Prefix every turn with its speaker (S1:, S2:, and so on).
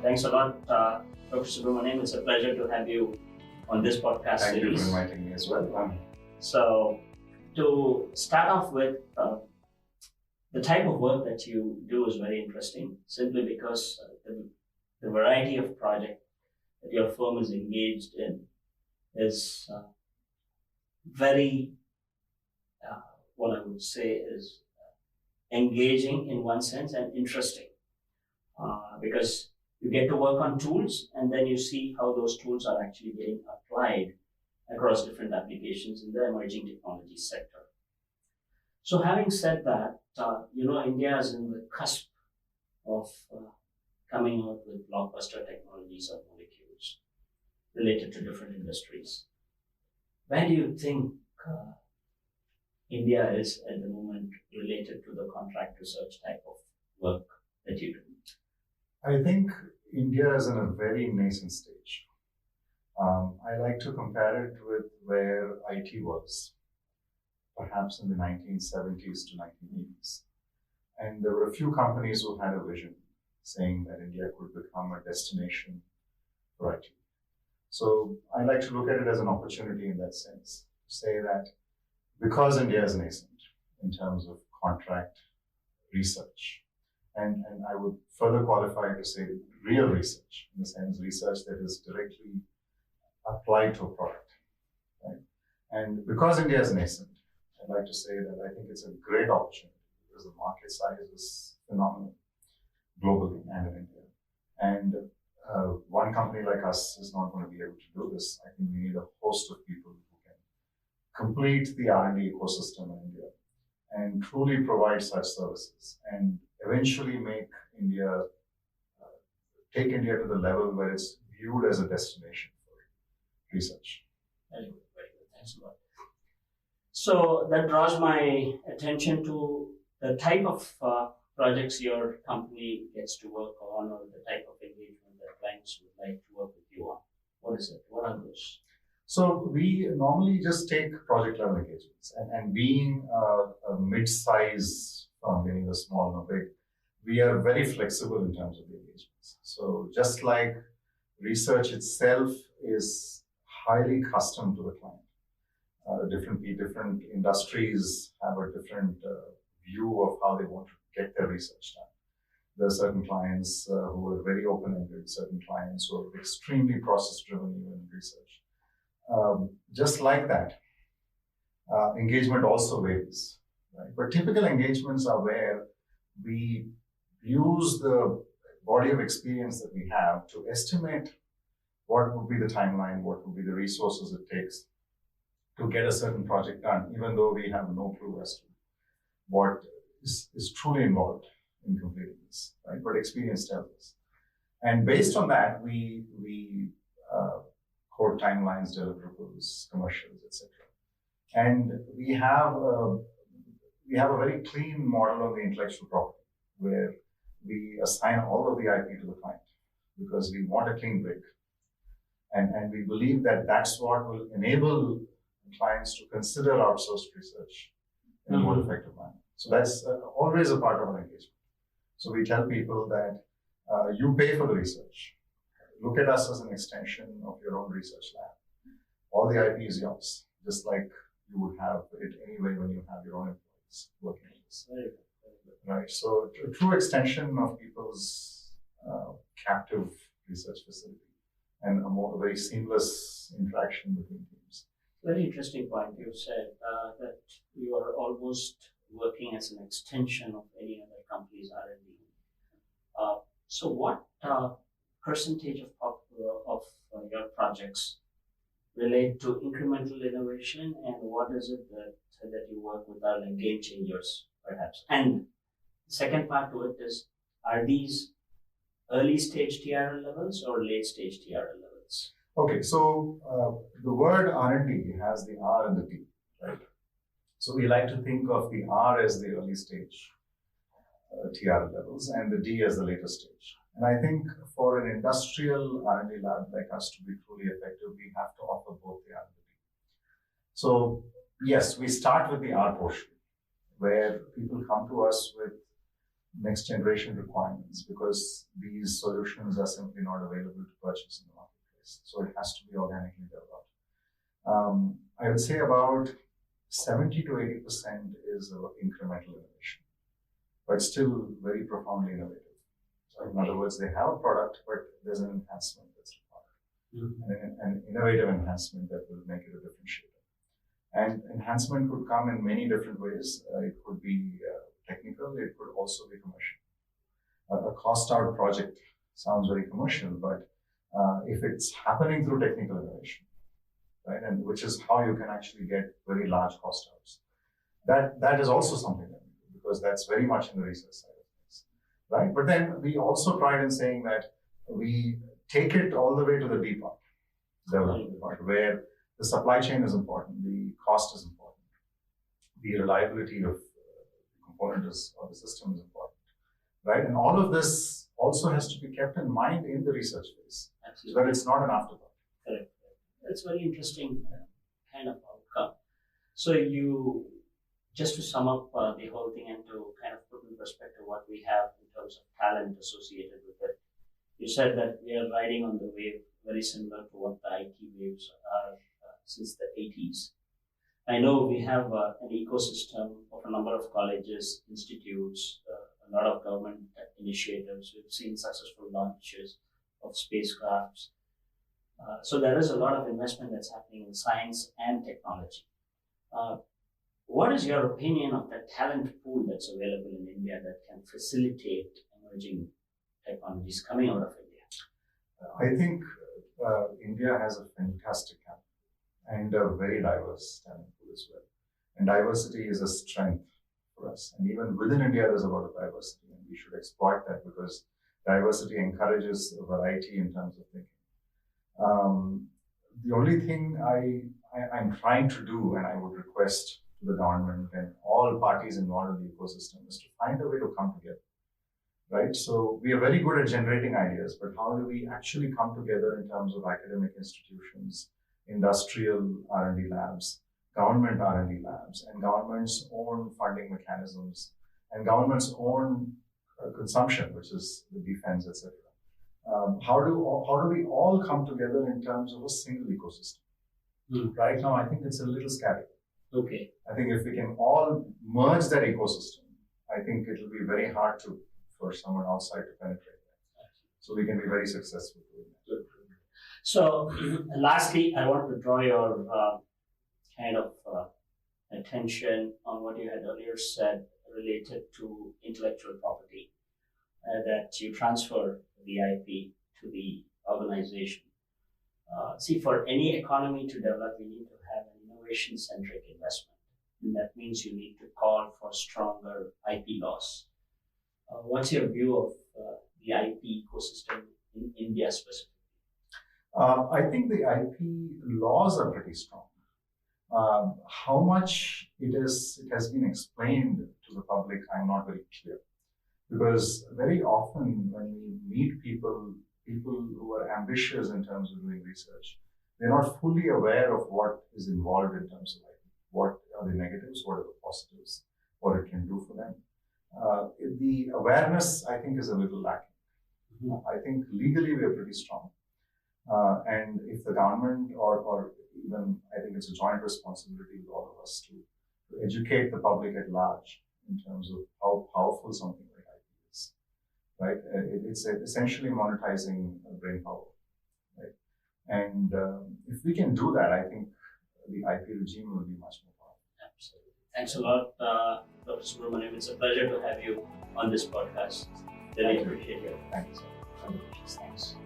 S1: Thanks a lot, Dr. Subramanian. It's a pleasure to have you on this podcast
S2: Thank
S1: series.
S2: you for inviting me as well.
S1: So, to start off with, the type of work that you do is very interesting, simply because the variety of project that your firm is engaged in is very, what I would say is engaging in one sense and interesting, because you get to work on tools and then you see how those tools are actually getting applied across different applications in the emerging technology sector. So having said that, India is in the cusp of coming out with blockbuster technologies or molecules related to different industries. Where do you think India is at the moment related to the contract research type of work that you do?
S2: I think India is in a very nascent stage. I like to compare it with where IT was, perhaps in the 1970s to 1980s. And there were a few companies who had a vision saying that India could become a destination for IT. So I like to look at it as an opportunity in that sense, to say that because India is nascent in terms of contract research, and I would further qualify to say real research, in the sense research that is directly applied to a product, right? And because India is nascent, I'd like to say that I think it's a great opportunity because the market size is phenomenal globally and in India. And one company like us is not going to be able to do this. I think we need a host of people who can complete the R&D ecosystem in India and truly provide such services and eventually make India, take India to the level where it's viewed as a destination for research.
S1: Very good, very good. Thanks a lot. So that draws my attention to the type of projects your company gets to work on, or the type of engagement that clients would like to work with you on. What is it? What are those?
S2: So we normally just take project level engagements, and being a mid-size firm, meaning a small or big, we are very flexible in terms of the engagements. So just like research itself is highly custom to the client, different industries have a different view of how they want to get their research done. There are certain clients who are very open-ended, certain clients who are extremely process-driven even in research. Just like that, engagement also varies, right? But typical engagements are where we use the body of experience that we have to estimate what would be the timeline, what would be the resources it takes to get a certain project done, even though we have no clue as to what is truly involved in completing this, right? But experience tells us. And based on that, we code timelines, deliverables, commercials, etc. And we have a very clean model of the intellectual property where we assign all of the IP to the client because we want a clean break. And we believe that that's what will enable clients to consider outsourced research in a more effective manner. So that's always a part of our engagement. So we tell people that you pay for the research. Look at us as an extension of your own research lab. All the IP is yours, just like you would have it anyway when you have your own employees working on this.
S1: Very good, very good.
S2: Right. So a true extension of people's captive research facility and a very seamless interaction between teams.
S1: Very interesting point. You said that you are almost working as an extension of any other company's R&D. So what percentage of your projects relate to incremental innovation, and what is it that you work with are like game changers, perhaps? And the second part to it is, are these early stage TRL levels or late stage TRL levels?
S2: Okay, so the word R&D has the R and the D, right? So we like to think of the R as the early stage TRL levels and the D as the later stage. And I think for an industrial R&D lab like us to be truly effective, we have to offer both the R and the D. So yes, we start with the R portion, where people come to us with next generation requirements, because these solutions are simply not available to purchase in the marketplace. So it has to be organically developed. I would say about 70 to 80% is incremental innovation, but still very profoundly innovative. So in other words, they have a product, but there's an enhancement that's required, an innovative enhancement that will make it a differentiator. And enhancement could come in many different ways. It could be technical, it could also be commercial. A cost out project sounds very commercial, but if it's happening through technical innovation, right, and which is how you can actually get very large cost outs, that is also something that we do, because that's very much in the research side of things, right? But then we also pride in saying that we take it all the way to the D part, development part, where the supply chain is important, the cost is important, the reliability of the component or the system is important, right? And all of this also has to be kept in mind in the research phase, so that it's not an afterthought.
S1: Correct. That's very interesting kind of outcome. So just to sum up the whole thing and to kind of put in perspective what we have in terms of talent associated with it, you said that we are riding on the wave very similar to what the IT waves are since the 80s. I know we have an ecosystem of a number of colleges, institutes, a lot of government initiatives. We've seen successful launches of spacecrafts. So there is a lot of investment that's happening in science and technology. What is your opinion of the talent pool that's available in India that can facilitate emerging technologies coming out of India?
S2: I think India has a fantastic talent and a very diverse talent pool as well. And diversity is a strength for us. And even within India, there's a lot of diversity, and we should exploit that, because diversity encourages a variety in terms of thinking. The only thing I'm trying to do, and I would request to the government and all parties involved in the ecosystem, is to find a way to come together, right? So we are very good at generating ideas, but how do we actually come together in terms of academic institutions, industrial R&D labs, government R&D labs, and government's own funding mechanisms, and government's own consumption, which is the defense, etc. How do we all come together in terms of a single ecosystem? Right now, I think it's a little scattered.
S1: Okay.
S2: I think if we can all merge that ecosystem, I think it will be very hard for someone outside to penetrate that. So we can be very successful doing that.
S1: So lastly, I want to draw your kind of attention on what you had earlier said related to intellectual property, that you transfer the IP to the organization. See, for any economy to develop, you need to have an innovation-centric investment. And that means you need to call for stronger IP laws. What's your view of the IP ecosystem in India specifically?
S2: I think the IP laws are pretty strong. How much it has been explained to the public, I'm not very clear. Because very often when we meet people who are ambitious in terms of doing research, they're not fully aware of what is involved in terms of IP. What are the negatives? What are the positives? What it can do for them? The awareness, I think, is a little lacking. I think legally we are pretty strong. And if the government or even, I think it's a joint responsibility with all of us to educate the public at large in terms of how powerful something like IP is, right? It's essentially monetizing brain power, right? And if we can do that, I think the IP regime will be much more powerful.
S1: Absolutely. Thanks a lot, Dr. Subramanian. It's a pleasure to have you on this podcast. Really appreciate your
S2: Thank you, sir.
S1: Thanks.